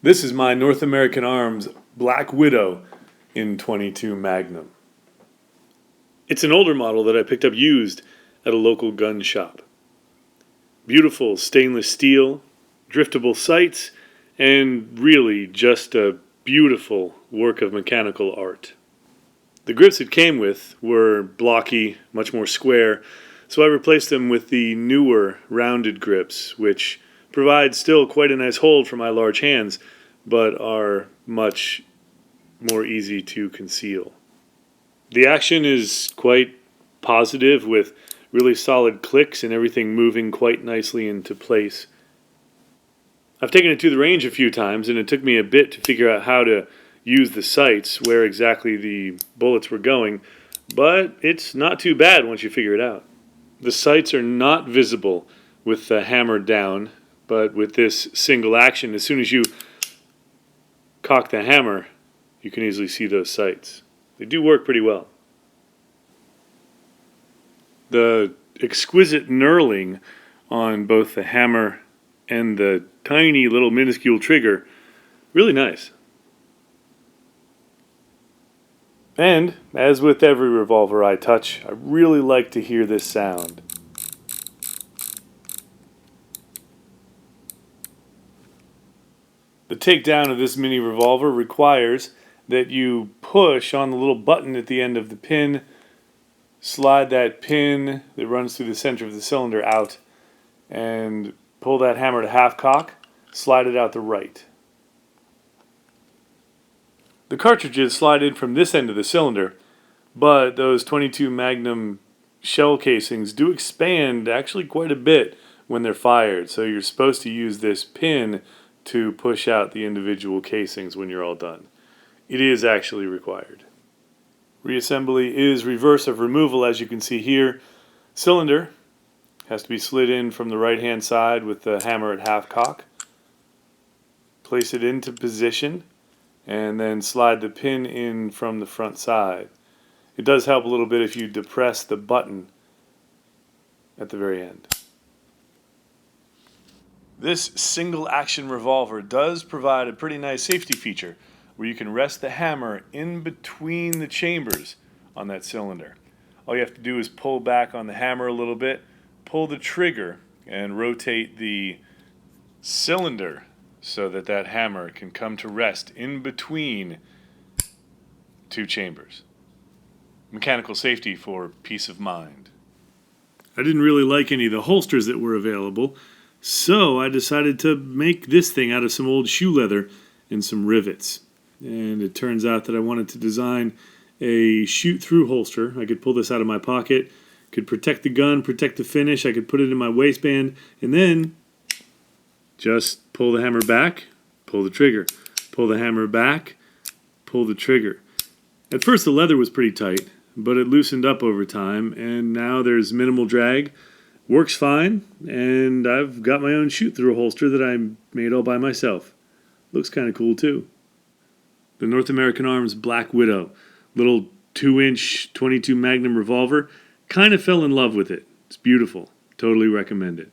This is my North American Arms Black Widow in .22 Magnum. It's an older model that I picked up used at a local gun shop. Beautiful stainless steel, driftable sights, and really just a beautiful work of mechanical art. The grips it came with were blocky, much more square, so I replaced them with the newer rounded grips, which provide still quite a nice hold for my large hands, but are much more easy to conceal. The action is quite positive, with really solid clicks and everything moving quite nicely into place. I've taken it to the range a few times, and it took me a bit to figure out how to use the sights, where exactly the bullets were going, but it's not too bad once you figure it out. The sights are not visible with the hammer down, but with this single action, as soon as you cock the hammer, you can easily see those sights. They do work pretty well. The exquisite knurling on both the hammer and the tiny little minuscule trigger, really nice. And, as with every revolver I touch, I really like to hear this sound. The takedown of this mini revolver requires that you push on the little button at the end of the pin, slide that pin that runs through the center of the cylinder out, and pull that hammer to half cock, slide it out the right. The cartridges slide in from this end of the cylinder, but those .22 Magnum shell casings do expand actually quite a bit when they're fired, so you're supposed to use this pin to push out the individual casings when you're all done. It is actually required. Reassembly is reverse of removal, as you can see here. Cylinder has to be slid in from the right hand side with the hammer at half cock. Place it into position and then slide the pin in from the front side. It does help a little bit if you depress the button at the very end. This single action revolver does provide a pretty nice safety feature where you can rest the hammer in between the chambers on that cylinder. All you have to do is pull back on the hammer a little bit, pull the trigger, and rotate the cylinder so that that hammer can come to rest in between two chambers. Mechanical safety for peace of mind. I didn't really like any of the holsters that were available, so I decided to make this thing out of some old shoe leather and some rivets. And it turns out that I wanted to design a shoot-through holster. I could pull this out of my pocket, could protect the gun, protect the finish. I could put it in my waistband, and then just pull the hammer back, pull the trigger. Pull the hammer back, pull the trigger. At first the leather was pretty tight, but it loosened up over time, and now there's minimal drag. Works fine, and I've got my own shoot-through holster that I made all by myself. Looks kind of cool too. The North American Arms Black Widow, little 2-inch .22 Magnum revolver, kind of fell in love with it. It's beautiful. Totally recommend it.